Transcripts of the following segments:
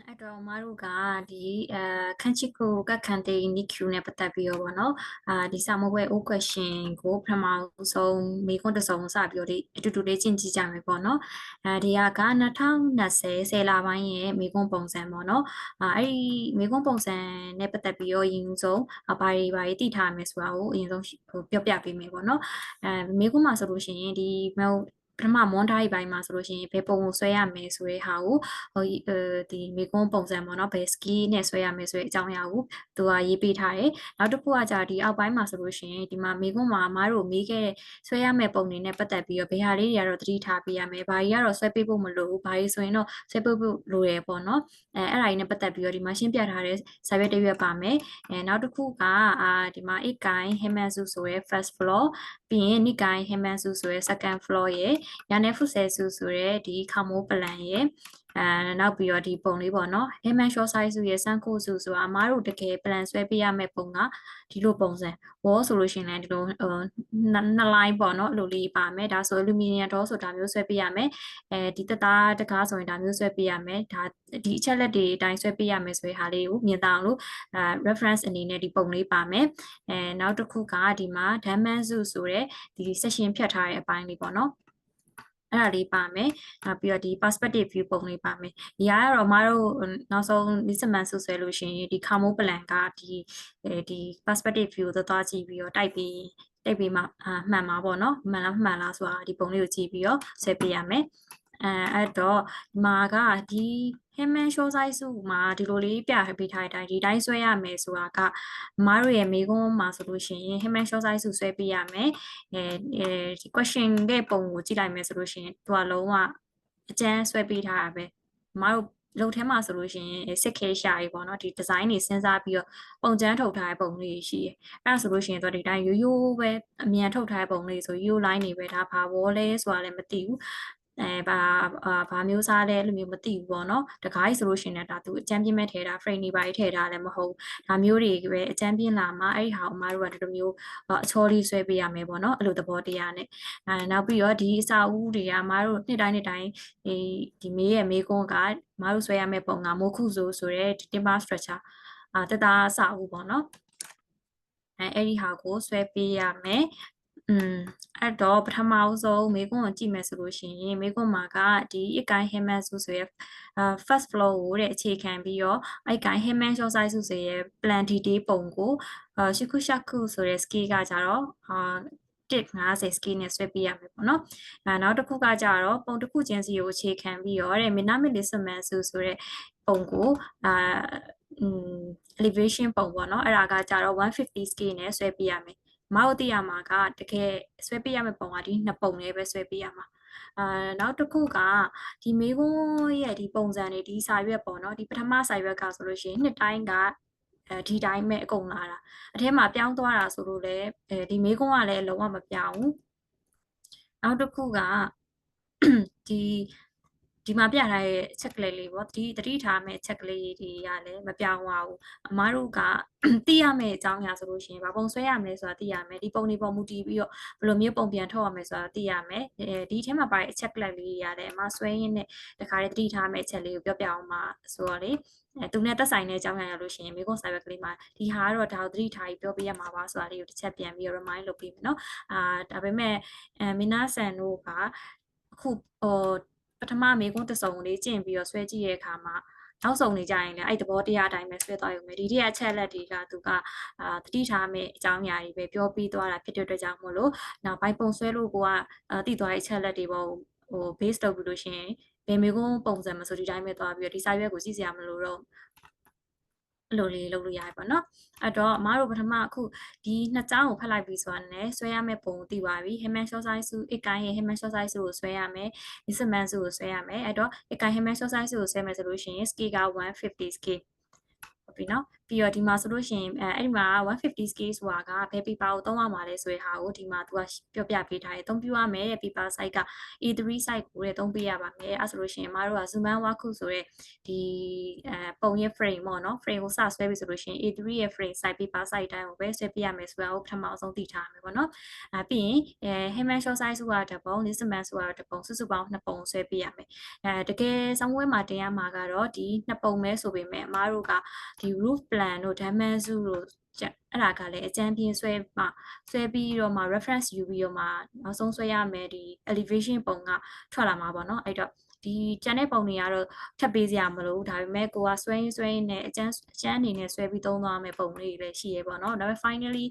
အဲ့တော့မတို့ကဒီခန်းချစ်ကိုကခန်းတေးနိကျူနဲ့ပတ်သက်ပြီးတော့ဗောနော်ဒီစာမပွဲ O question ကိုပထမဆုံးမေးခွန်းတစ်စုံစပြီးတော့ဒီအတူတူလေးကျင့်ကြည့်ကြမယ်ပေါ့နော်ဒီက2020ဆယ်လပိုင်းရဲ့မေးခွန်းပုံစံပေါ့နော်အဲ့ဒီမေးခွန်းပုံစံနဲ့ပတ်သက်ပြီးတော့အရင်ဆုံးဘာတွေသိထားမယ်ဆိုတာကိုအရင်ဆုံးပြောပြပေးမယ်ပေါ့နော်မေးခွန်းမှာဆိုလို့ရှိရင်ဒီပထမမွန်တိုင်းပိုင်းမှာဆိုလို့ရှိရင်ဘယ်ပုံကိုဆွဲရမယ်ဆိုတဲ့ဟာကိုဒီမေကွန်းပုံစံပေါ့နော်ဘယ် ski နဲ့ဆွဲရမယ်ဆိုတဲ့အကြောင်းအရာကိုသူကရေးပေးထားတယ်နောက်တစ်ခုကကြာဒီအောက်ပိုင်းမှာဆိုလို့ရှိရင်ဒီမှာမေကွန်းမှာအမားတို့မေးခဲ့ဆွဲရမယ့်ပုံတွေနဲ့ပတ်သက်ပြီးတော့ဘယ်ဟာလေးတွေကတော့သတိထားပေးရမယ်ဘာကြီးကတော့ဆွဲပေးဖို့မလိုဘူးဘာကြီးဆိုရင်တော့ဆွဲပေးဖို့လိုရပေါ့နော်အဲ့ဒါကြီးနဲ့ပတ်သက်ပြီးတော့ဒီမှာရှင်းပြထားတဲ့စာရွက်တစ်ရွက်ပါမယ်နောက်တစ်ခုကဒီမှာအိတ်ကိုင်းဟေမန်စုဆိုရဲ first floor ပြီးရင်နိကိုင်းဟေမန်စုဆိုရဲ second floor ရယ်ညာနေဖုဆဲစုဆိုရဲဒီခါမိုးပလန်ရယ်နောက်ပြီးတော့ဒီပုံလေးပေါ့နော် Heman short size စုရဲ့စမ်းခိုးစုဆိုတာအမားတို့တကယ် plan ဆွဲပေးရမယ့်ပုံကဒီလိုပုံစံ wall ဆိုလို့ရှိရင်လည်းဒီလိုနှစ် line ပေါ့နော်လိုလေးပါမယ်ဒါဆို aluminium door ဆိုတာမျိုးဆွဲပေးရမယ်ဒီတသားတကားဆိုရင်ဒါမျိုးဆွဲပေးရမယ်ဒါဒီအချက်လက်တွေအတိုင်းဆွဲပေးရမယ်ဆိုတဲ့ဟာလေးကိုမြင်တောင်လို့reference အနေနဲ့ဒီပုံလေးပါမယ်နောက်တစ်ခုကဒီမှာ diamond စုဆိုတဲ့ဒီ section ဖြတ်ထားတဲ့အပိုင်းလေးပေါ့နော်အဲ့ဒါလေးပါမယ်ပြီးတော့ဒီ perspective view ပုံလေးပါမယ်ဒီကတော့မတို့နောက်ဆုံးဒီစမန်ဆုဆွဲလို့ရှိရင်ဒီ camo plan ကဒီ perspective view သွားကြည့်ပြီးတော့တိုက်ပြီးမှမှန်မှာပေါ့နော်မှန်လားဆိုတာဒီပုံလေးကိုကြည့်ပြီးတော့ဆွဲပေးရမယ်အဲ့တော့ဒီမှာကဒီ Heman short size စုမှာဒီလိုလေးပြပေးထားတဲ့အတိုင်းဒီတိုင်းဆွဲရမယ်ဆိုတာကမတို့ရဲ့မေးခွန်းမှာဆိုလို့ရှိရင် Heman short size စုဆွဲပေးရမယ်ဒီ question တဲ့ပုံကိုကြည့်လိုက်မယ်ဆိုလို့ရှိရင်သူကလုံးဝအကျန်းဆွဲပေးထားတာပဲမတို့လုံထဲမှာဆိုလို့ရှိရင်စစ်ခဲရှာကြီးပေါ့နော်ဒီ design တွေစဉ်းစားပြီးတော့ပုံကျန်းထုတ်ထားတဲ့ပုံလေးရှိတယ်အဲ့ဒါဆိုလို့ရှိရင်သူဒီတိုင်းရိုးပဲအမြန်ထုတ်ထားတဲ့ပုံလေးဆိုရိုး line တွေပဲဒါဘာဝေါ်လဲဆိုတာလည်းမသိဘူးဘာမျိုးစားလဲလို့မျိုးမသိဘူးပေါ့နော်တခါကြီးဆိုလို့ရှိရင်လည်းဒါသူအကျန်းပြင်းမဲ့ထဲတာ frame တွေပါထည့်ထားလည်းမဟုတ်ဒါမျိုးတွေပဲအကျန်းပြင်းလာမှအဲ့ဒီဟာအမားတို့ကဒီလိုမျိုးအချောလေးဆွဲပေးရမယ်ပေါ့နော်အဲ့လိုသဘောတရားနဲ့နောက်ပြီးတော့ဒီအစာအုပ်တွေကအမားတို့နှစ်တိုင်းဒီမေးရဲ့မေးခွန်းကအမားတို့ဆွဲရမယ့်ပုံကမိုးခုဆိုတဲ့ timber structure တသားအစာအုပ်ပေါ့နော်အဲ့ဒီဟာကိုဆွဲပေးရမယ်အဲ့တော့ပထမဆုံးမေကွန်းကိုကြည့်မယ်ဆိုလို့ရှိရင်မေကွန်းမှာကဒီအကိုင်း Heman စုဆိုရဲ first floor ကိုတဲ့အခြေခံပြီးတော့အဲ့ကိုင်း Heman short size စုဆိုရဲ plan detail ပုံကိုရှစ်ခုဆိုရဲ scale ကကြတော့150 scale နဲ့ဆွဲပေးရမယ်ပေါ့နော်နောက်တစ်ခုကကြတော့ပုံတစ်ခုချင်းစီကိုအခြေခံပြီးတော့တဲ့ minimalism ဆိုတဲ့ပုံကိုelevation ပုံပေါ့နော်အဲ့ဒါကကြတော့150 scale နဲ့ဆွဲပေးရမယ်မဟုတ်သိရမှာကတကယ်ဆွဲပေးရမယ့်ပုံကဒီနှစ်ပုံလေးပဲဆွဲပေးရမှာနောက်တစ်ခုကဒီမေးခွန်းရဲ့ဒီပုံစံတွေဒီစာရွက်ပေါ့နော်ဒီပထမစာရွက်ကဆိုလို့ရှိရင်နှစ်တိုင်းကဒီတိုင်းပဲအကုန်လာတာအထဲမှာပြောင်းသွားတာဆိုလို့လည်းဒီမေးခွန်းကလည်းလုံးဝမပြောင်းဘူးနောက်တစ်ခုကဒီမှာပြထားတဲ့ချက်ကလေးပေါ့ဒီတတိထားမဲ့ချက်ကလေးတွေကလည်းမပြောင်းသွားဘူးအမားတို့ကသိရမယ့်အကြောင်းအရာဆိုလို့ရှိရင်ဘာပုံဆွဲရမလဲဆိုတာသိရမယ်ဒီပုံတွေပေါ်မူတည်ပြီးတော့ဘယ်လိုမျိုးပုံပြန်ထုတ်ရမလဲဆိုတာသိရမယ်ဒီထဲမှာပါတဲ့အချက်ကလေးတွေရတယ်အမဆွဲရင်းနဲ့တခါတည်းတတိထားမဲ့အချက်လေးကိုပြောပြအောင်ပါဆိုတော့လေသူနဲ့သက်ဆိုင်တဲ့အကြောင်းအရာရလို့ရှိရင်မိကုန်းစာရွက်ကလေးမှာဒီဟာကတော့ဒါကိုသတိထားပြီးပြောပြရမှာပါဆိုတာလေးကိုတစ်ချက်ပြန်ပြီး remind လုပ်ပေးမယ်နော်ဒါပေမဲ့မီနာဆန်တို့ကအခုပထမမေကွန်းတစ်စုံလေးကျင့်ပြီးတော့ဆွဲကြည့်တဲ့အခါမှာနောက်ဆုံးနေကြရင်လည်းအဲ့သဘောတရားအတိုင်းပဲဆွဲသွားရုံပဲဒီတည်းအချက်လက်တွေကသူကတတိထားမဲ့အကြောင်းအရာတွေပဲပြောပြီးသွားတာဖြစ်တဲ့အတွက်ကြောင့်မို့လို့နောက်ပိုင်းပုံဆွဲလို့ကိုကတည်သွားတဲ့အချက်လက်တွေပေါ့base လုပ်ပြီးလို့ရှိရင်ဘယ်မေကွန်းပုံစံမဆိုဒီတိုင်းပဲသွားပြီးတော့ဒီစာရွက်ကိုကြည့်စရာမလိုတော့လိုလေးလုပ်လို့ရတယ်ပေါ့နော်အဲ့တော့အမားတို့ပထမအခုဒီနှစ်ကြောင်းကိုဖတ်လိုက်ပြီးဆိုတာနဲ့ဆွဲရမယ့်ပုံသိပါပြီ Heman short size စုအကိုင်းရဲ့ Heman short size စုကိုဆွဲရမယ် Nisman စုကိုဆွဲရမယ်အဲ့တော့အကိုင်း Heman short size စုကိုဆွဲမယ်ဆိုလို့ရှိရင် scale က150 scale ဟုတ်ပြီနော် ပြီးတော့ဒီမှာဆိုလို့ရှိရင်အဲ့ဒီမှာ150 scale ဆိုတာကဘယ် paper ကိုသုံးရမှာလဲဆိုတဲ့ဟာကိုဒီမှာသူကပြောပြပေးထားတယ်။သုံးပြရမယ်တဲ့ paper size က A3 size ကိုတဲ့သုံးပြရပါမယ်။အဲ့ဆိုလို့ရှိရင်မတို့က Zuman Waku ဆိုတဲ့ဒီပုံရဲ့ frame ပေါ့နော် frame ကိုစဆွဲပြီဆိုလို့ရှိရင် A3 ရဲ့ frame size paper size တိုင်းကိုပဲဆွဲပြရမယ်ဆိုတာကိုပထမအဆုံးသိထားရမယ်ပေါ့နော်။ပြီးရင်Heyman short size ဆိုတာတစ်ပုံ Nisman ဆိုတာတစ်ပုံစုစုပေါင်း2ပုံဆွဲပြရမယ်။တကယ်ဆောင်းဝဲမှာတင်ရမှာကတော့ဒီ2ပုံပဲဆိုပေမဲ့အမားတို့ကဒီ roof plan တို့ dimension တို့အဲ့ဒါကလည်းအကြမ်းပြင်းဆွဲပြီးတော့မှ reference ယူပြီးတော့မှနောက်ဆုံးဆွဲရမယ်ဒီ elevation ပုံကထွက်လာမှာပေါ့နော်အဲ့တော့ဒီကျန်တဲ့ပုံတွေကတော့ထပ်ပေးစရာမလိုဒါပေမဲ့ကိုကဆွဲရင်းနဲ့အကျန်းအနေနဲ့ဆွဲပြီးသုံးသွားမယ်ပုံလေးတွေလည်းရှိရပေါ့နော်ဒါပေမဲ့ finally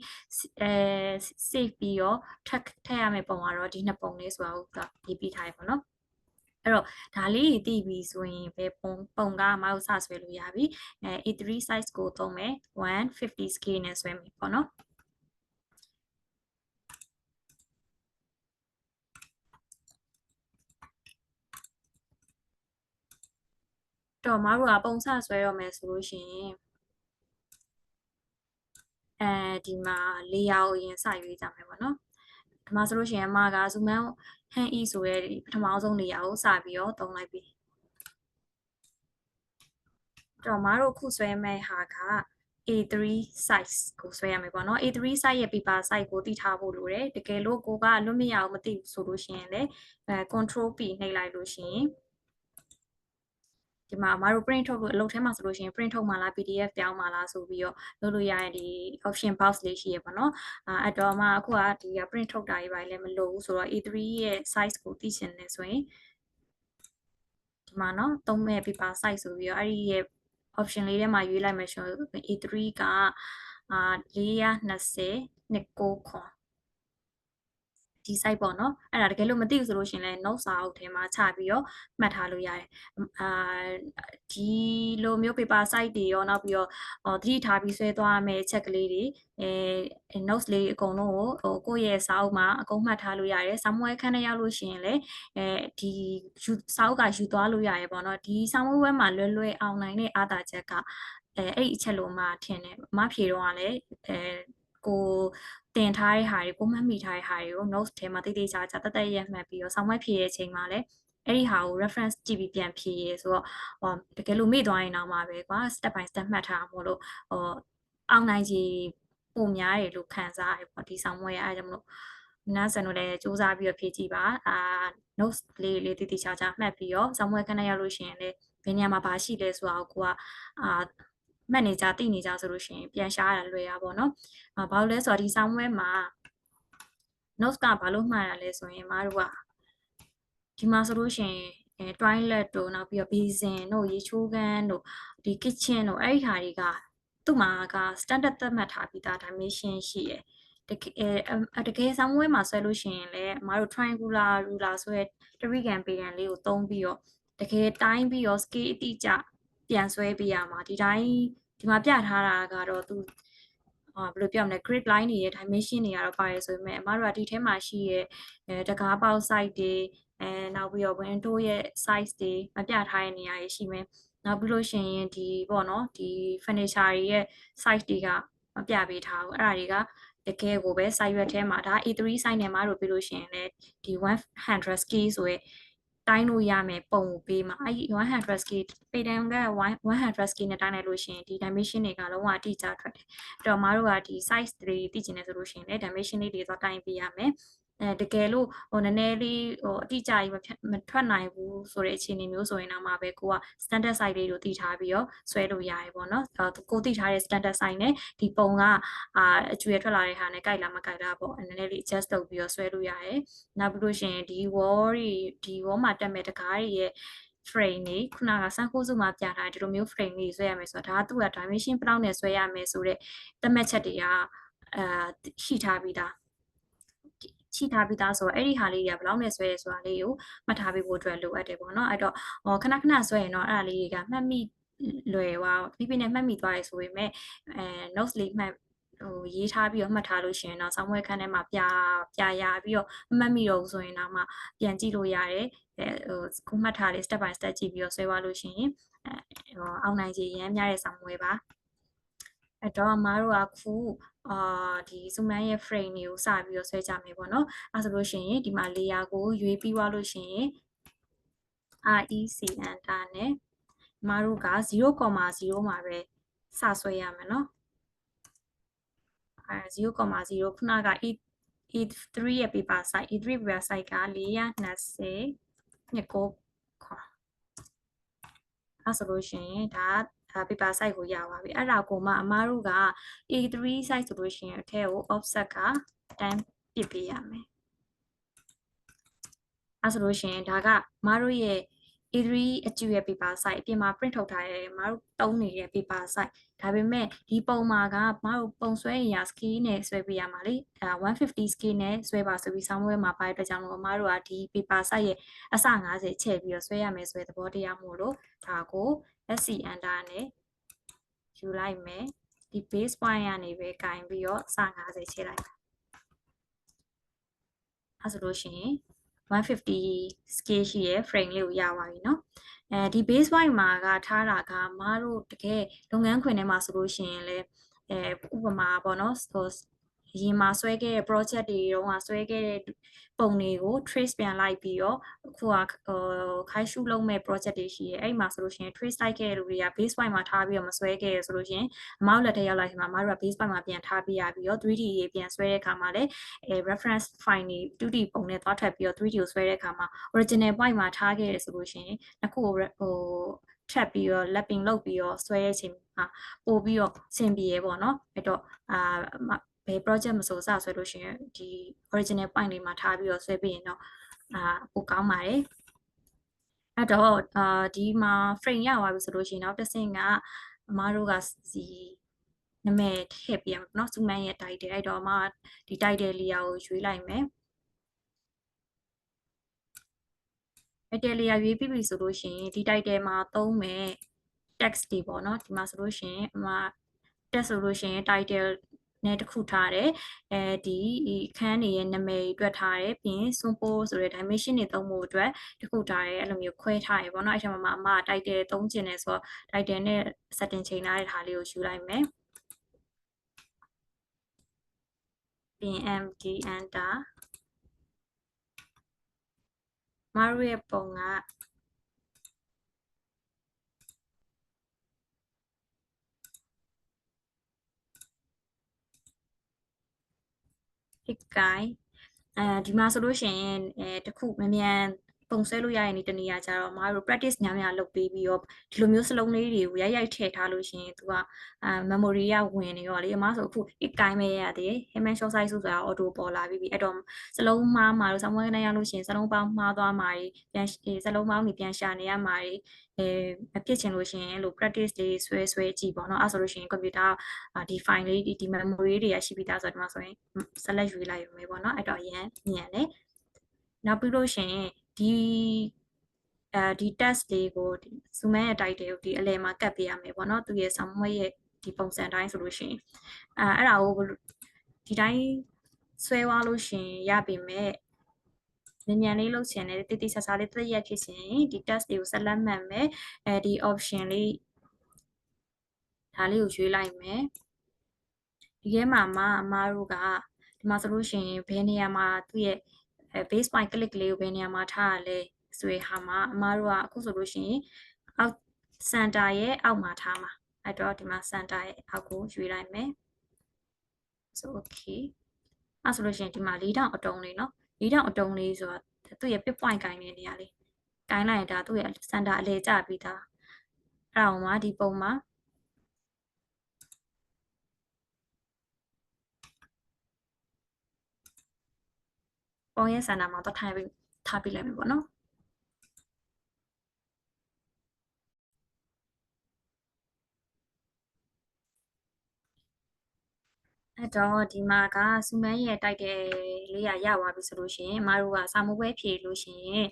save ပြီးတော့ထပ်ရမယ်ပုံကတော့ဒီ2ပုံလေးဆိုတာကိုရေးပြထားရပေါ့နော်အဲ့တော့ဒါလေးတည်ပြီဆိုရင်ပဲပုံကမအောင်စဆွဲလို့ရပြီA3 size ကိုသုံးမယ်150 scale နဲ့ဆွဲမယ်ပေါ့နော်တော့မတို့ကပုံစဆွဲရမယ်ဆိုလို့ရှိရင်ဒီမှာlayerကိုအရင်စရွေးကြမယ်ပေါ့နော်ဒီမှာဆိုလို့ရှိရင်အမက Zuman hand e ဆိုရဲပထမဆုံး layer ကိုစပြီးတော့သုံးလိုက်ပြီတော့မတို့ခုဆွဲမဲ့ဟာကA3 size ကိုဆွဲရမယ်ပေါ့နော် A3 size ရဲ့ paper size ကိုသိထားဖို့လိုတယ်တကယ်လို့ကိုကလွတ်မရအောင်မသိဘူးဆိုလို့ရှိရင်လည်းcontrol P နှိပ်လိုက်လို့ရှိရင်ဒီမှာအမတို့ print ထုတ်လို့အလုပ်ထဲမှာဆိုလို့ရှိရင် print ထုတ်မှာလား PDF ပြောင်းမှာလားဆိုပြီးတော့လုပ်လို့ရရင်ဒီ option box လေးရှိရပါတော့အဲ့တော့မှအခုကဒီ print ထုတ်တာကြီးပါလည်းမလိုဘူးဆိုတော့ A3 ရဲ့ size ကိုသိချင်တယ်ဆိုရင်ဒီမှာနော်သုံးမဲ့ paper size ဆိုပြီးတော့အဲ့ဒီရဲ့ option လေးထဲမှာရွေးလိုက်မယ်ဆိုရင် A3 က420 290ခွန်ဒီ site ပေါ့နော်အဲ့ဒါတကယ်လို့မသိဘူးဆိုလို့ရှင်လဲ note စာအုပ်ထဲမှာချပြီးတော့မှတ်ထားလို့ရတယ်ဒီလိုမျိုး paper site တွေရောနောက်ပြီးတော့သတိထားပြီးဆွဲသွားမယ်ချက်ကလေးတွေnotes လေးအကုန်လုံးကိုကိုယ့်ရဲ့စာအုပ်မှာအကုန်မှတ်ထားလို့ရတယ်စာမွေးခန်းထဲရောက်လို့ရှိရင်လည်းဒီစာအုပ်ကယူသွားလို့ရတယ်ပေါ့နော်ဒီစာမွေးဝဲမှာလွယ်အောင်နိုင်တဲ့အားသာချက်ကအဲ့အချက်လုံးမှထင်တယ်မဖြေတော့ကလည်းကိုတင်ထားတဲ့ဟာတွေကိုမှတ်မိထားတဲ့ဟာတွေကို notes ထဲမှာတိတိကျကျတရက်မှတ်ပြီးတော့ဆောင်းမဖြေတဲ့အချိန်မှာလည်းအဲ့ဒီဟာကို reference ကြည့်ပြီးပြန်ဖြေရဆိုတော့တကယ်လို့မေ့သွားရင်တော့မှပဲကွာ step by step မှတ်ထားမို့လို့အောင်နိုင်ကြီးပုံများတယ်လို့ခံစားရတယ်ပေါ့ဒီဆောင်းမွေးရအဲ့ဒါကြောင့်မလို့နားဆန်တို့လည်းစူးစမ်းပြီးတော့ဖြည့်ကြည့်ပါnotes လေးတိတိကျကျမှတ်ပြီးတော့ဆောင်းမွေးခဏရောက်လို့ရှိရင်လည်းဘယ်နေရာမှာဘာရှိလဲဆိုတာကိုကမှတ်နေကြသိနေကြဆိုလို့ရှိရင်ပြန်ရှားရတာလွယ်ရပါတော့ဘာလို့လဲဆိုတော့ဒီဆောင်းမွေးမှာ notes ကဘာလို့မှားရလဲဆိုရင်မတို့ကဒီမှာဆိုလို့ရှိရင်toilet တို့နောက်ပြီးတော့ basin တို့ရေချိုးခန်းတို့ဒီ kitchen တို့အဲ့ဒီဟာတွေကသူ့မှာက standard သတ်မှတ်ထားပြီးသား dimension ရှိရယ်တကယ်ဆောင်းဝဲမှာဆွဲလို့ရှိရင်လည်းအမတို့ triangular ruler ဆိုရဲတရိကန်ပေရန်လေးကိုသုံးပြီးတော့တကယ်တိုင်းပြီးတော့ scale အတိအကျပြန်ဆွဲပေးရမှာဒီတိုင်းဒီမှာပြထားတာကတော့သူဘယ်လိုပြောမလဲ grid line တွေရဲ့ dimension တွေကတော့ပါတယ်ဆိုပေမဲ့အမတို့ကဒီထဲမှာရှိရဲ့တကားပေါက် site တွေနောက်ပြီးတော့ window ရဲ့ size တွေမပြထားတဲ့နေရာတွေရှိမယ်နောက်ပြီးလို့ရှိရင်ဒီပေါ့နော်ဒီ furniture တွေရဲ့ size တွေကမပြပေးထားဘူးအဲ့ဒါတွေကတကယ်ကိုပဲ site ရွက်ထဲမှာဒါ A3 site နဲ့မှာတို့ပြီးလို့ရှိရင်လည်းဒီ100 scale ဆိုရဲတိုင်းလို့ရမယ်ပုံကိုပေးမှာအဲ့ဒီ100 scale ပေတံက100 scale နဲ့တိုင်းလိုက်လို့ရှိရင်ဒီ dimension တွေကလုံးဝအတိအကျထွက်တယ်အဲ့တော့မတို့ကဒီ size တွေသိချင်တယ်ဆိုလို့ရှိရင်လည်း dimension လေးတွေသွားတိုင်းပေးရမယ်တကယ်လို့နည်းနည်းလေးအတိအကျကြီးမထွက်နိုင်ဘူးဆိုတဲ့အခြေအနေမျိုးဆိုရင်တော့မှပဲကိုက standard size လေးကိုတည်ထားပြီးတော့ဆွဲလို့ရတယ်ပေါ့နော်ကိုတည်ထားတဲ့ standard size နဲ့ဒီပုံကအကျွေထွက်လာတဲ့ဟာနဲ့ကြိုက်လားမကြိုက်လားပေါ့နည်းနည်းလေး adjust လုပ်ပြီးတော့ဆွဲလို့ရတယ်နောက်ပြီးလို့ရှိရင်ဒီ wall မှာတက်မဲ့တကားတွေရဲ့ frame တွေခုနကစမ်းခိုးစုမှာပြထားဒီလိုမျိုး frame တွေဆွဲရမယ်ဆိုတော့ဒါကသူ့က dimension ဘယ်လောက်နဲ့ဆွဲရမယ်ဆိုတဲ့သတ်မှတ်ချက်တွေကရှိထားပြီးသားရှိထားပြီးသားဆိုတော့အဲ့ဒီဟာလေးတွေကဘယ်လောက်နဲ့ဆွဲရဆိုတာလေးကိုမှတ်ထားပေးဖို့အတွက်လိုအပ်တယ်ပေါ့နော်အဲ့တော့ခဏခဏဆွဲရင်တော့အဲ့ဒါလေးတွေကမှတ်မိလွယ်သွားဖိဖိနဲ့မှတ်မိသွားရဆိုပေမဲ့notes လေးမှတ်ရေးထားပြီးတော့မှတ်ထားလို့ရှိရင်တော့ဆောင်းဝဲခန်းထဲမှာပြရပြီးတော့မှတ်မိတော့ဆိုရင်တော့မှပြန်ကြည့်လို့ရတယ်ခုမှတ်ထားလေး step by step ကြည့်ပြီးတော့ဆွဲသွားလို့ရှိရင်အောင်နိုင်ကြီးရမ်းများတဲ့ဆောင်းဝဲပါ အဲ့တော့အမားတို့ကခုဒီစုမန်းရဲ့ frame တွေကိုစပြီးတော့ဆွဲကြမယ်ပေါ့နော်အဲ့ဆိုလို့ရှိရင်ဒီမှာ layer ကိုရွေးပြီးသွားလို့ရှိရင် REC enter နဲ့အမားတို့က 0.0 မှာပဲစဆွဲရမယ်နော်0.0 ခုနက E3 ရဲ့ paper size E3 paper size က420 29ခေါ်အဲ့ဆိုလို့ရှိရင်ဒါpaper size ကိုရပါပြီအဲ့ဒါကိုမှအမားတို့က A3 size ဆိုလို့ရှိရင်အထက်ကို offset က10ပစ်ပေးရမယ်အဲ့ဆိုလို့ရှိရင်ဒါကအမားတို့ရဲ့ A3 အကျူရဲ့ paper size အပြင်မှာ print ထုတ်ထားတဲ့မတို့တုံးနေတဲ့ paper size ဒါပေမဲ့ဒီပုံမှာကမတို့ပုံဆွဲရာ scale နဲ့ဆွဲပေးရမှာလေ150 scale နဲ့ဆွဲပါဆိုပြီးဆောင်းပွဲမှာပါတဲ့အတွက်ကြောင့်မတို့ကဒီ paper size ရဲ့အစ50ချဲ့ပြီးတော့ဆွဲရမယ်ဆိုတဲ့သဘောတရားမို့လို့ဒါကို SC enter နဲ့ယူလိုက်မယ်ဒီ base point ကနေပဲကင်ပြီးတော့အစ50ချဲ့လိုက်မယ်အဲ့ဆိုလို့ရှိရင်150 scale ရှိရဲ့ frame လေးကိုရပါပြီเนาะဒီ base point မှာကထားတာကမတို့တကယ်လုပ်ငန်းခွင်ထဲမှာဆိုလို့ရှိရင်လည်းဥပမာပေါ့เนาะအရင်မှာဆွဲခဲ့တဲ့ project တွေတုန်းကဆွဲခဲ့တဲ့ပုံတွေကို trace ပြန်လိုက်ပြီးတော့အခုကခိုင်းရှုလုပ်မဲ့ project တွေရှိရဲအဲ့မှာဆိုလို့ရှိရင် trace လိုက်ခဲ့တဲ့လူတွေက base point မှာထားပြီးတော့မဆွဲခဲ့ရဆိုလို့ရှိရင်အမောက်လက်ထဲရောက်လာချိန်မှာအမတို့က base point မှာပြန်ထားပေးရပြီးတော့ 3D ရေးပြန်ဆွဲတဲ့အခါမှာလည်းreference file တွေ 2D ပုံနဲ့သွားထပ်ပြီးတော့ 3D ကိုဆွဲတဲ့အခါမှာ original point မှာထားခဲ့ရဆိုလို့ရှိရင်အခုထပ်ပြီးတော့ lapping လုပ်ပြီးတော့ဆွဲတဲ့အချိန်မှာပို့ပြီးတော့ဆင်ပြေရပေါ့နော်အဲ့တော့ဘယ် project မဆိုစဆွဲလို့ရှိရင်ဒီ original point လေးမှာထားပြီးတော့ဆွဲပြီးရင်တော့ပိုကောင်းပါတယ်အဲ့တော့ဒီမှာ frame ရသွားပြီဆိုလို့ရှိရင်နောက်တစ်ဆင့်ကအမားတို့ကစီနာမည်ထည့်ပြရမယ်เนาะစုမန်းရဲ့ title အဲ့တော့မှဒီ title လေးကိုရွေးလိုက်မယ်title လေးရွေးပြီးပြီဆိုလို့ရှိရင်ဒီ title မှာသုံးမယ် text တွေပေါ့เนาะဒီမှာဆိုလို့ရှိရင်text ဆိုလို့ရှိရင် title နဲ့တစ်ခုထားတယ်ဒီအခန်းတွေရဲ့နာမည်အတွက်ထားတယ်ပြီးရင် simple ဆိုတဲ့ dimension တွေသုံးဖို့အတွက်တစ်ခုထားတယ်အဲ့လိုမျိုးခွဲထားရပေါ့เนาะအဲ့ထက်မှာအမ title သုံးချင်တယ်ဆိုတော့ title နဲ့ setting ချိန်ထားတဲ့ဟာလေးကိုယူလိုက်မယ်ပြီးရင် md enter မတို့ရဲ့ပုံကhit guy ဒီမှာဆိုလို့ရှိရင်တခုမြန်ပုံဆွဲလို့ရရင်ဒီတနေရာကျတော့မတို့ practice များများလုပ်ပေးပြီးတော့ဒီလိုမျိုးစလုံးလေးတွေကိုရိုက်ထည့်ထားလို့ရှိရင်သူကmemory ရဝင်နေရောလေအမဆိုအခု hit guy မဲ့ရသေး Hammond short size ဆိုတာ auto ပေါ်လာပြီးအဲ့တော့စလုံးမှားမှာလို့ဆောင်းမွေးကနေရလို့ရှိရင်စလုံးပေါင်းမှားသွားမှာပြန်စလုံးပေါင်းတွေပြန်ရှာနေရမှာမဖြစ်ချင်လို့ရှိရင်လို့ practice လေးဆွဲကြည့်ပေါ့နော်အဲ့ဆိုလို့ရှိရင် computer ဒီ file လေးဒီ memory တွေရရှိပြီးသားဆိုတော့ဒီမှာဆိုရင် select ရွေးလိုက်ရုံပဲပေါ့နော်အဲ့တော့ရန်မြန်တယ်နောက်ပြီးလို့ရှိရင်ဒီ test လေးကို zoom ရဲ့ title ကိုဒီအလယ်မှာကတ်ပေးရမယ်ပေါ့နော်သူရဲ့ဆောင်းမွေးရဲ့ဒီပုံစံတိုင်းဆိုလို့ရှိရင်အဲ့ဒါကိုဒီတိုင်းဆွဲသွားလို့ရှိရင်ရပြီမဲ့ညံလေးလုပ်ချင်တယ်တိတိဆဆလေးတစ်ရက်ဖြစ်ချင်ဒီ test တွေကိုဆက်လက်မှတ်မယ်ဒီ option လေးဒါလေးကိုရွေးလိုက်မယ်ဒီထဲမှာအမားတို့ကဒီမှာဆိုလို့ရှိရင်ဘယ်နေရာမှာသူ့ရဲ့base point click ကလေးကိုဘယ်နေရာမှာထားရလဲဆိုရဟာမှာအမားတို့ကအခုဆိုလို့ရှိရင်အောက် center ရဲ့အောက်မှာထားမှာအဲ့တော့ဒီမှာ center ရဲ့အောက်ကိုရွေးလိုက်မယ်ဆို okay အဲ့ဆိုလို့ရှိရင်ဒီမှာ4000အတုံးလေးเนาะ4000အတုံးလေးဆိုတာသူ့ရဲ့ pit point ကိုင်းနေတဲ့နေရာလေးကိုင်းလိုက်ရင်ဒါသူ့ရဲ့ center အလေကျပြီးသားအဲ့ဒါမှဒီပုံမှာပုံရဲ့ center မှာတော့ထားပြလိုက်မယ်ပေါ့နော်အဲ့တော့ဒီမှာကစူမန်းရဲ့တိုက်တယ်လေးရသွားပြီဆိုလို့ရှိရင်အမတို့ကစာမိုးပွဲဖြေလို့ရှိရင်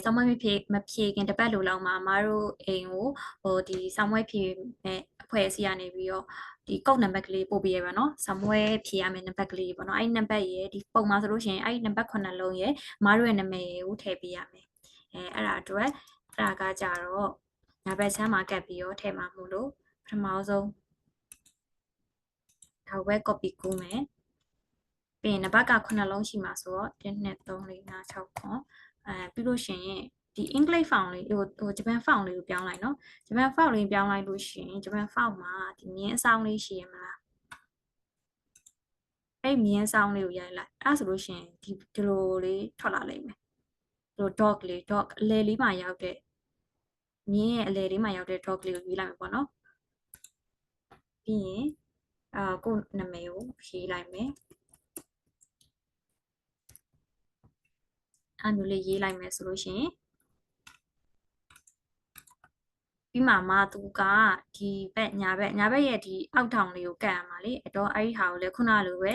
စာမွေးမဖြေခင်တပတ်လိုလောက်မှာအမတို့အိမ်ကိုဒီစာမွေးဖြေမဲ့အဖွဲ့အစည်းကနေပြီးတော့ဒီကုတ်နံပါတ်ကလေးပို့ပေးရပါတော့စာမွေးဖြေရမယ့်နံပါတ်ကလေးပေါ့နော်အဲ့နံပါတ်ရဲ့ဒီပုံမှာဆိုလို့ရှိရင်အဲ့နံပါတ်9လုံးရဲ့အမတို့ရဲ့နာမည်ကိုထည့်ပေးရမယ်အဲ့ဒါအတွက်အဲ့ဒါကကြတော့နာဘတ်ချမ်းမှာကတ်ပြီးတော့ထည့်မှာမို့လို့ပထမဆုံး ဒါကိုပဲ copy ကူးမယ်ပြီးရင်နံပါတ်က9လုံးရှိမှာဆိုတော့1 2 3 4 5 6 9ပြီးလို့ရှိရင်ဒီ English font လေးဟိုဂျပန် font လေးကိုပြောင်းလိုက်နော်ဂျပန် font လေးပြောင်းလိုက်လို့ရှိရင်ဂျပန် font မှာဒီမြင်းအဆောင်လေးရှိရမလားအဲ့မြင်းဆောင်လေးကိုရိုက်လိုက်အဲ့ဆိုလို့ရှိရင်ဒီလိုလေးထွက်လာလိမ့်မယ်ဒီလို dog လေး dog အလယ်လေးမှာရောက်တဲ့မြင်းရဲ့အလယ်လေးမှာရောက်တဲ့ dog လေးကိုရွေးလိုက်မယ်ပေါ့နော်ပြီးရင်ကို့နာမည်ကိုရေးလိုက်မယ်အဲ့လိုလေးရေးလိုက်မယ်ဆိုလို့ရှိရင်ပြီးမှသူကဒီဘက်ညာဘက်ရဲ့ဒီအောက်ထောင်လေးကိုကတ်ရမှာလေအဲ့တော့အဲ့ဒီဟာကိုလည်းခုနလိုပဲ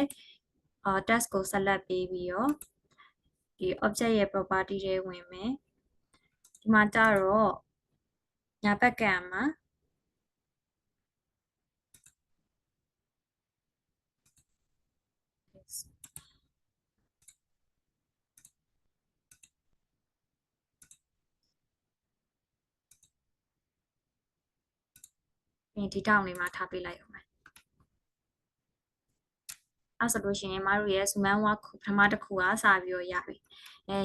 task ကို select ပေးပြီးတော့ဒီ object ရဲ့ property တွေဝင်မယ်ဒီမှာကြတော့ညာဘက်ကံမှာဒီတောင်လေးမှာထားပေးလိုက်အောင်မယ်အဲ့ဆိုလို့ရှိရင်မတို့ရဲ့ suman work ပထမတစ်ခုကစပြီးတော့ရပြီ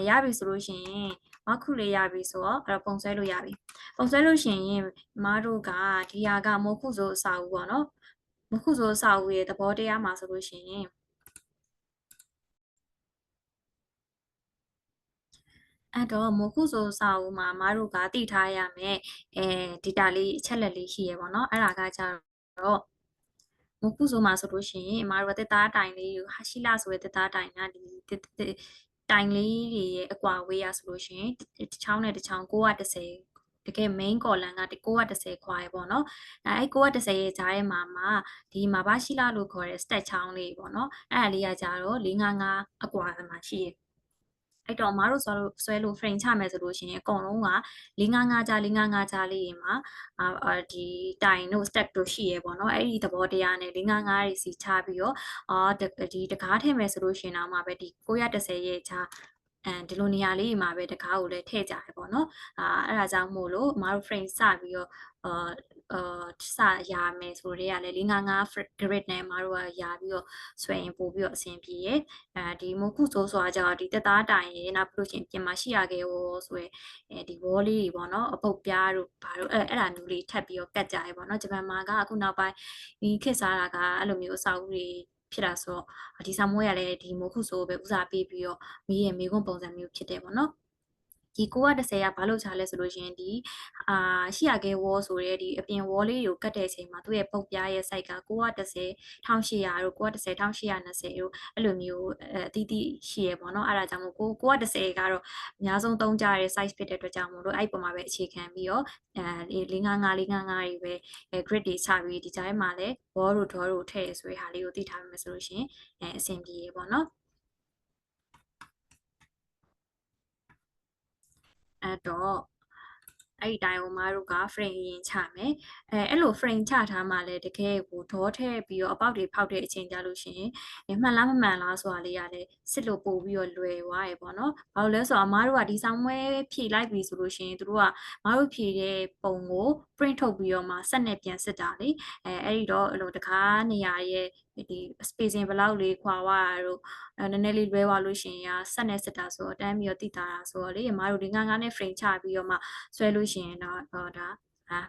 ရပြီဆိုလို့ရှိရင် work လေးရပြီဆိုတော့အဲ့တော့ပုံဆွဲလို့ရပြီပုံဆွဲလို့ရှိရင်မတို့ကဒီဟာကမိုးခုဆိုအစာဦးပေါ့နော်မိုးခုဆိုအစာဦးရဲ့သဘောတရားမှာဆိုလို့ရှိရင်အဲ့တော့မိုးခုဆိုစာအုပ်မှာမတို့ကတည်ထားရမယ်data လေးအချက်လက်လေးရှိရပေါ့နော်အဲ့ဒါကကြတော့မခုဆိုမှာဆိုလို့ရှိရင်အမတို့ကတက်သားတိုင်လေးကိုရှိလာဆိုတဲ့တက်သားတိုင်ကဒီတိုင်လေးတွေရဲ့အကွာဝေးရဆိုလို့ရှိရင်တစ်ချောင်းနဲ့တစ်ချောင်း930တကယ် main column က930ခွာရပေါ့နော်အဲ့930ရဲ့ဂျားရဲ့မှာဒီမှာပါရှိလာလို့ခေါ်တဲ့ stat ချောင်းလေးပေါ့နော်အဲ့ဒါလေးကကြတော့455အကွာမှာရှိရအဲ့တော့မတို့ဆွဲလို့ frame ချမယ်ဆိုလို့ရှိရင်အကုန်လုံးက455ကြား455ကြားလေးတွေမှာဒီတိုင်တို့ step တို့ရှိရပေါ့နော်အဲ့ဒီသဘောတရားနဲ့455တွေစီချပြီးတော့ဒီတကားထည့်မယ်ဆိုလို့ရှိရင်တော့မှပဲဒီ930ရဲ့ကြားဒီလိုနေရာလေးမှာပဲတကားကိုလည်းထည့်ကြရပေါ့နော်အဲ့ဒါကြောင့်မို့လို့မတို့ frame စပြီးတော့စရမယ်ဆိုတော့လည်း455 grid နဲ့မတို့ကရပြီးတော့ဆွဲရင်ပို့ပြီးတော့အဆင်ပြေရဒီမခုဆိုဆိုတာကြောင့်ဒီတက်သားတိုင်ရေနောက်ပြီးလို့ရှိရင်ပြင်မှာရှိရခဲ့ဟောဆိုရဒီ wall လေးတွေပေါ့နော်အပုတ်ပြားတို့ဘာတို့အဲ့ဒါမျိုးလေးထပ်ပြီးတော့ကတ်ကြရပေါ့နော်ဂျပန်မှာကအခုနောက်ပိုင်းဒီခေတ်စားတာကအဲ့လိုမျိုးအစာအုပ်တွေဖြစ်တာဆိုတော့ဒီဆောင်မွေးရလဲဒီမိုခုဆိုပဲဦးစားပေးပြီးတော့မိခွန်းပုံစံမျိုးဖြစ်တယ်ပေါ့နော်ဒီ930ကဘာလို့ချလဲဆိုလို့ရှိရင်ဒီရှိရခဲ့ wall ဆိုရဲဒီအပြင် wall လေးကိုကတ်တဲ့အချိန်မှာသူ့ရဲ့ပုတ်ပြားရဲ့ size က930 1800တို့930 1820တို့အဲ့လိုမျိုးအတီးတီးရှိရပေါ့နော်အဲ့ဒါကြောင့်မို့930ကတော့အများဆုံးသုံးကြတဲ့ size ဖြစ်တဲ့အတွက်ကြောင့်မို့လို့အဲ့ပုံမှာပဲအခြေခံပြီးတော့455တွေပဲgrid တွေချပြီးဒီကြားမှာလည်း wall တို့ door တို့ထည့်ဆိုတဲ့ဟာလေးကိုသိထားမယ်ဆိုလို့ရှိရင်အဆင်ပြေပေါ့နော်အဲ့တော့အဲ့ဒီတိုင်းကိုမတို့က frame ရင်ချမယ်အဲ့လို frame ချထားမှလည်းတကယ်ကိုဒေါထည့်ပြီးတော့အပေါက်တွေဖောက်တဲ့အချိန်ကြလို့ရှိရင်မှန်လားမမှန်လားဆိုတာလေးကလည်းစစ်လို့ပို့ပြီးတော့လွယ်သွားရေပေါ့နော်ဘာလို့လဲဆိုတော့အမားတို့ကဒီဆောင်မွဲဖြည့်လိုက်ပြီဆိုလို့ရှိရင်တို့ကမတို့ဖြည့်တဲ့ပုံကို print ထုတ်ပြီးတော့မှဆက်နဲ့ပြန်စစ်တာလေအဲ့ဒီတော့အဲ့လိုတကားနေရာရဲ့ဒီ spacing ဘယ်လောက်လေးခွာဝါတို့နည်းနည်းလေးလွဲသွားလို့ရှိရင်ဆက်နဲ့စစ်တာဆိုတော့တန်းပြီးတော့တည်တာဆိုတော့လေအမားတို့455နဲ့ frame ချပြီးတော့မှဆွဲလို့ရှိရင်တော့ဒါ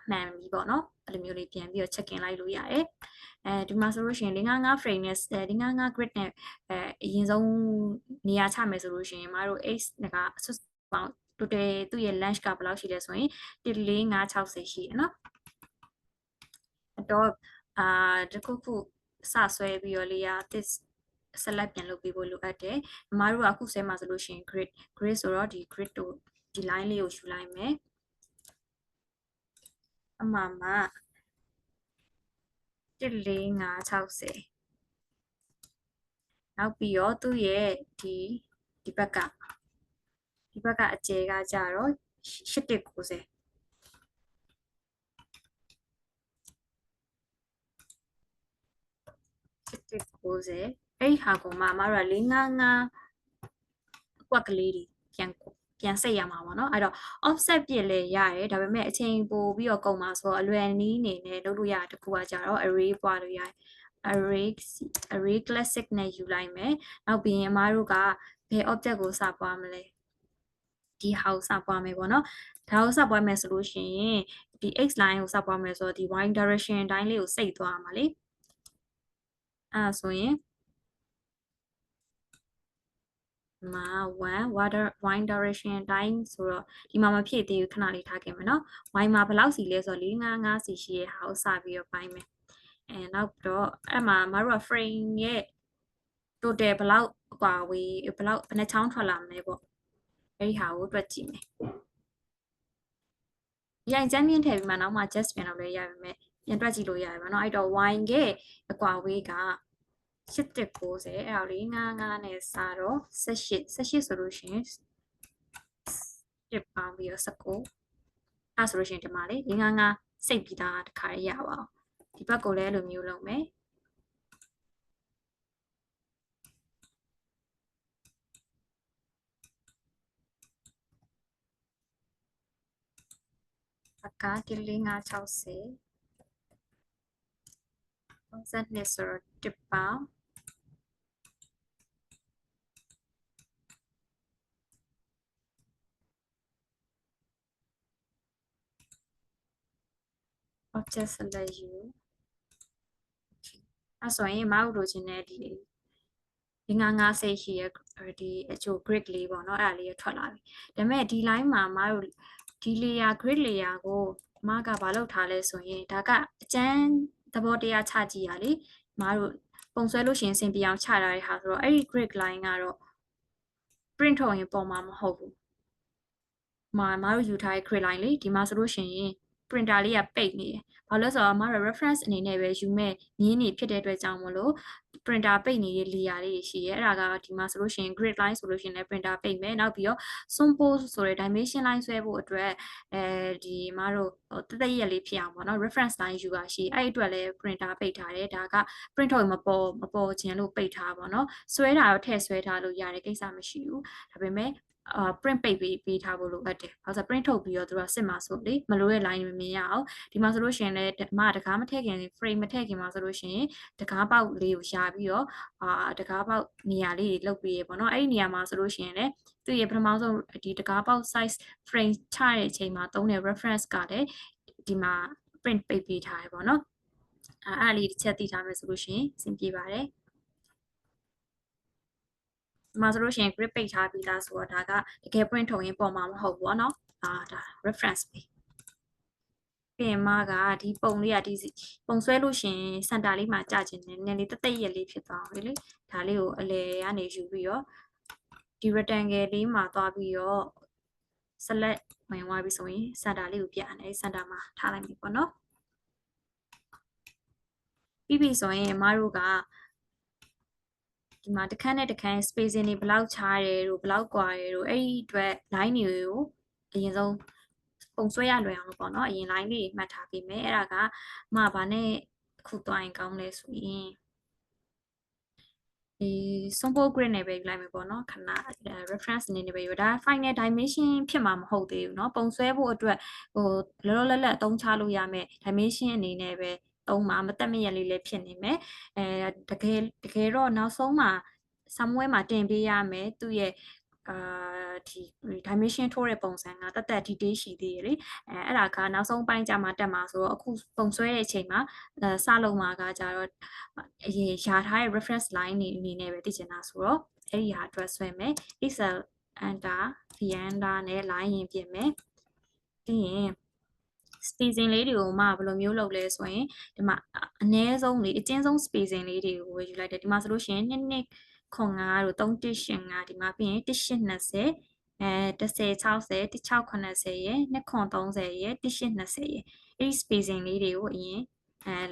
မှန်ပြီပေါ့နော်အဲ့လိုမျိုးလေးပြန်ပြီးတော့ check in လိုက်လို့ရတယ်ဒီမှာဆိုလို့ရှိရင်455 frame နဲ့455 grid နဲ့အရင်ဆုံးနေရာချမယ်ဆိုလို့ရှိရင်မတို့ x ကဆွပေါင်း total သူ့ရဲ့ length ကဘယ်လောက်ရှိလဲဆိုရင်14560ရှိတယ်နော်အဲ့တော့တခုခုစဆွဲပြီးတော့လေးရ this select ပြန်လုပ်ပေးဖို့လိုအပ်တယ်အမားတို့ကအခုဆွဲမှာဆိုလို့ရှိရင် grid ဆိုတော့ဒီ grid တို့ဒီ line လေးကိုယူလိုက်မယ်အမှန်မှာ14560နောက်ပြီးတော့သူ့ရဲ့ဒီဘက်ကအကျယ်ကကြတော့8190အဲ့ဒီဟာကိုမှအမတို့က455ကွက်ကလေးတွေပြန်စိတ်ရမှာပေါ့နော်အဲ့တော့ offset ပြည့်လဲရတယ်ဒါပေမဲ့အချိန်ပိုပြီးတော့ကုန်မှာဆိုတော့အလွယ်နည်းအနေနဲ့လုပ်လို့ရတခုကကြတော့ array ပွားလို့ရတယ် array classic နဲ့ယူလိုက်မယ်နောက်ပြီးရင်အမားတို့ကဘယ် object ကိုစပွားမလဲဒီဟာကိုစပွားမယ်ပေါ့နော်ဒါကိုစပွားမယ်ဆိုလို့ရှိရင်ဒီ x line ကိုစပွားမယ်ဆိုတော့ဒီ y direction အတိုင်းလေးကိုစိတ်သွားမှာလေအဲ့ဒါဆိုရင်ဒီမှာ1 y direction အတိုင်းဆိုတော့ဒီမှာမဖြည့်သေးဘူးခဏလေးထားခဲ့မယ်နော် y မှာဘယ်လောက်စီလဲဆိုတော့455စီရှိရဲ့ဟာကိုစပြီးတော့ပိုင်းမယ်နောက်တော့အဲ့မှာမတို့က frame ရဲ့ total ဘယ်လောက်အကွာဝေးဘယ်နှချောင်းထွက်လာမလဲပေါ့အဲ့ဒီဟာကိုတွက်ကြည့်မယ်ရိုင်ကျန်းမြင့်ထည့်ပြီးမှနောက်မှ just ပြန်လုပ်လဲရပါမယ်ပြန်တွက်ကြည့်လို့ရတယ်ပါเนาะအဲ့တော့ y ရဲ့အကွာဝေးက8190အဲ့ဒါ455နဲ့စားတော့18ဆိုလို့ရှိရင်1ပေါင်းပြီးတော့19အဲ့ဆိုလို့ရှိရင်ဒီမှာလေ455စိတ်ပြီးသားတစ်ခါရရပါအောင်ဒီဘက်ကိုလည်းအဲ့လိုမျိုးလုပ်မယ်အခါ14560 32ဆိုတော့1ပေါင်းobject select u အဲ့ဆိုရင်မဟုတ်လို့ခြင်းနဲ့ဒီ5စိတ်ရှိရဒီအချို grid လေးပေါ့နော်အဲ့ဒါလေးထွက်လာပြီဒါပေမဲ့ဒီ line မှာမတို့ဒီ layer grid layer ကိုမကဘာလုပ်ထားလဲဆိုရင်ဒါကအကျန်းသဘောတရားချကြည့်ရလေမတို့ပုံဆွဲလို့ရှိရင်စင်ပြအောင်ချထားတဲ့ဟာဆိုတော့အဲ့ဒီ grid line ကတော့ print ထုတ်ရင်ပေါ်မှာမဟုတ်ဘူးမတို့ယူထားတဲ့ grid line လေဒီမှာဆိုလို့ရှိရင် printer လေးကပိတ်နေတယ်ဘာလို့လဲဆိုတော့မတို့ reference အနေနဲ့ပဲယူမဲ့မြင်းနေဖြစ်တဲ့အတွက်ကြောင့်မလို့ printer ပိတ်နေတဲ့ layer လေးရှိရဲအဲ့ဒါကဒီမှာဆိုလို့ရှိရင် grid line ဆိုလို့ရှိရင်လည်း printer ပိတ်မယ်နောက်ပြီးတော့ sompose ဆိုတဲ့ dimension line ဆွဲဖို့အတွက်ဒီမတို့တသက်ရက်လေးဖြစ်အောင်ပေါ့နော် reference line ယူပါရှိအဲ့အတွက်လည်း printer ပိတ်ထားတယ်ဒါက print ထုတ်မပေါ်ခြင်းလို့ပိတ်ထားပါတော့ဆွဲတာတော့ထည့်ဆွဲထားလို့ရတယ်ကိစ္စမရှိဘူးဒါပေမဲ့print ပိတ်ပေးထားဖို့လိုအပ်တယ်။ဘာလို့ print ထုတ်ပြီးတော့သူကစစ်မှာဆိုလေမလိုတဲ့ line မမြင်ရအောင်ဒီမှာဆိုလို့ရှိရင်လည်းတကားမထည့်ခင် frame မထည့်ခင်မှာဆိုလို့ရှိရင်တကားပေါက်လေးကိုရှာပြီးတော့တကားပေါက်နေရာလေးတွေလုပ်ပေးရပေါ့နော်အဲ့ဒီနေရာမှာဆိုလို့ရှိရင်လည်းသူရဲ့ပထမဆုံးဒီတကားပေါက် size frame ချတဲ့အချိန်မှာသုံးတဲ့ reference ကလည်းဒီမှာ print ပိတ်ပေးထားရပေါ့နော်အဲ့လေးတစ်ချက်သိထားမယ်ဆိုလို့ရှိရင်အဆင်ပြေပါတယ်ဒီမှာဆိုလို့ရှိရင် grid ပိတ်ထားပြီးသားဆိုတော့ဒါကတကယ် print ထုတ်ရင်ပေါ်မှာမဟုတ်ဘူးเนาะဒါ reference ပဲပြင်မကဒီပုံလေးကဒီပုံဆွဲလို့ရှင်စင်တာလေးမှာကြာကျင်နေနည်းလေးတသက်ရက်လေးဖြစ်သွားပြီလေဒါလေးကိုအလဲကနေယူပြီးတော့ဒီ rectangle လေးမှာသွားပြီးတော့ select ဝင်သွားပြီဆိုရင်စင်တာလေးကိုပြရတယ်စင်တာမှာထားလိုက်ပြီပေါ့နော်ပြီးပြီဆိုရင်မတို့ကဒီမှာတစ်ခန်းနဲ့တစ်ခန်း spacing တွေဘယ်လောက်ချားတယ်တို့ဘယ်လောက်ကွာတယ်တို့အဲ့ဒီအတွက် line တွေကိုအရင်ဆုံးပုံဆွဲရလွယ်အောင်လို့ပေါ့နော်အရင် line လေးမှတ်ထားပေးမယ်အဲ့ဒါကဘာနဲ့ခုသွားရင်ကောင်းလဲဆိုရင်ဒီ sample grid နဲ့ပဲယူလိုက်မယ်ပေါ့နော်ခဏ reference အနေနဲ့ပဲယူဒါ final dimension ဖြစ်မှာမဟုတ်သေးဘူးเนาะပုံဆွဲဖို့အတွက်လောလောလတ်လတ်အသုံးချလို့ရမယ် dimension အနေနဲ့ပဲသုံးမှာမတက်မရက်လေးလည်းဖြစ်နေမယ်တကယ်တော့နောက်ဆုံးမှာ somewhere မှာတင်ပေးရမယ်သူ့ရဲ့ဒီ dimension ထိုးတဲ့ပုံစံကတက် detail ရှိသေးတယ်လေအဲ့ဒါကနောက်ဆုံးပိုင်းကြမှာတက်မှာဆိုတော့အခုပုံဆွဲတဲ့အချိန်မှာစလုံးမှာကကြတော့အရင်ရှာထားတဲ့ reference line တွေအနေနဲ့ပဲသိချင်တာဆိုတော့အဲ့ဒီဟာအတွက်ဆွဲမယ် excel enter v-enter နဲ့ line ရင်ပြင်မယ်ပြီးရင် spacing လေးတွေကိုမှဘယ်လိုမျိုးလုပ်လဲဆိုရင်ဒီမှာအနည်းဆုံးလေးအကျဉ်းဆုံး spacing လေးတွေကိုပဲယူလိုက်တယ်ဒီမှာဆိုလို့ရှိရင်2 ခွန်5တို့3 1 5ဒီမှာပြီးရင်18201060 1680ရယ်2ခွန်30ရယ်1820ရယ်အဲ့ဒီ spacing လေးတွေကိုအရင်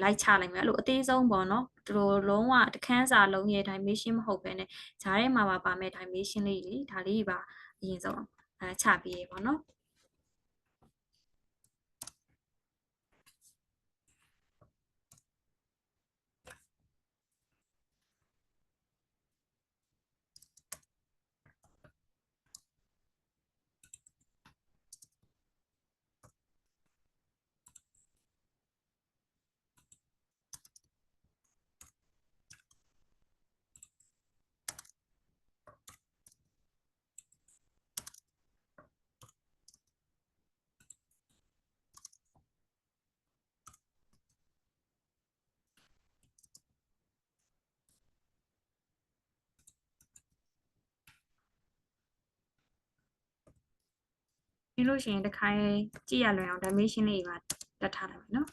လိုက်ချလိုက်မယ်အဲ့လိုအသေးဆုံးပေါ့နော်ဒီလိုလုံးဝတခန်းစာလုံးရဲ့ dimension မဟုတ်ဘဲနဲ့ဈားထဲမှာပါမဲ့ dimension လေးတွေဒါလေးပါအရင်ဆုံးချပေးရပေါ့နော် ပြီးလို့ရှိရင်တစ်ခါကြည့်ရလွယ်အောင် dimension လေးပါတက်ထားလိုက်မယ်နော်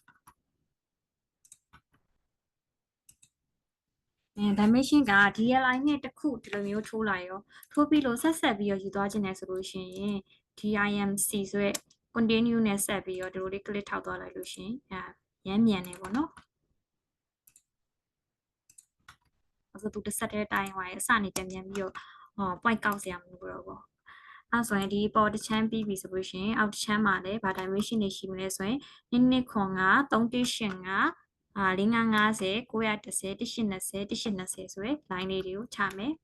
dimension က DLI နဲ့တစ်ခုဒီလိုမျိုးထိုးလိုက်ရောထိုးပြီးလို့ဆက်ပြီးတော့ယူသွားခြင်းနဲ့ဆိုလို့ရှိရင် DIMC ဆိုရဲ continue နဲ့ဆက်ပြီးတော့ဒီလိုလေး click ထောက်သွားလိုက်လို့ရှိရင်ရမ်းမြန်နေပေါ့နော်အဲ့ဆိုသူတစ်ဆက်တည်းတိုင်းသွားရဲ့အစနေပြန်ပြီးတော့point ကောက်စရာမလိုတော့ဘူးအဲ့ဆိုရင်ဒီပေါ်တစ်ချမ်းပြီးပြီဆိုလို့ရှိရင်အောက်တစ်ချမ်းမှာလည်းဗာ dimension တွေရှိမလဲဆိုရင်2ခွန်က3.85 4550 910 1820 1820ဆိုရယ် line လေးတွေကိုချမယ်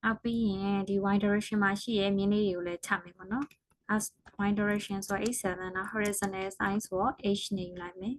နောက်ပြီးရင်ဒီ y direction မှာရှိရဲ့မြင်းလေးတွေကိုလည်းချမယ်ပေါ့နော် as y direction ဆိုတော့ h7 နောက် horizontal sign ဆိုတော့ h နေယူလိုက်မယ်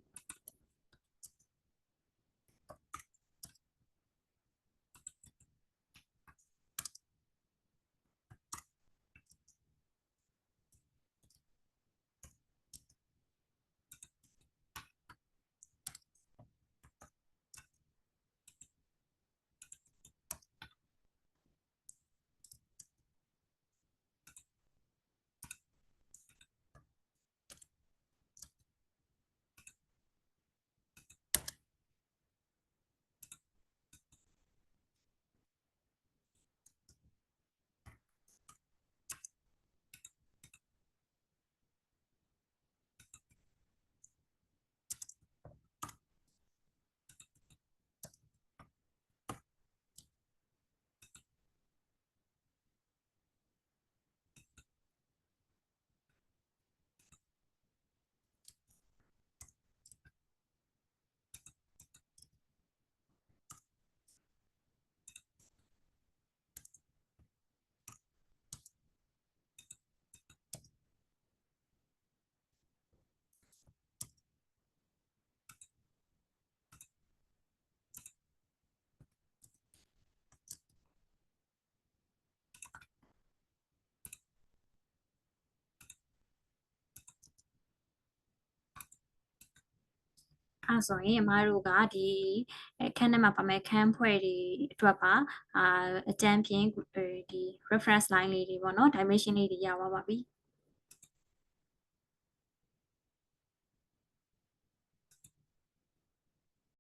အဲ့ဆိုရင်အမတို့ကဒီအခန်းထဲမှာပါမယ်ခန်းဖွဲ့တွေအတွက်ပါအကြမ်းဖြင့်ဒီ reference line လေးတွေပေါ့နော် dimension လေးတွေရပါပြီ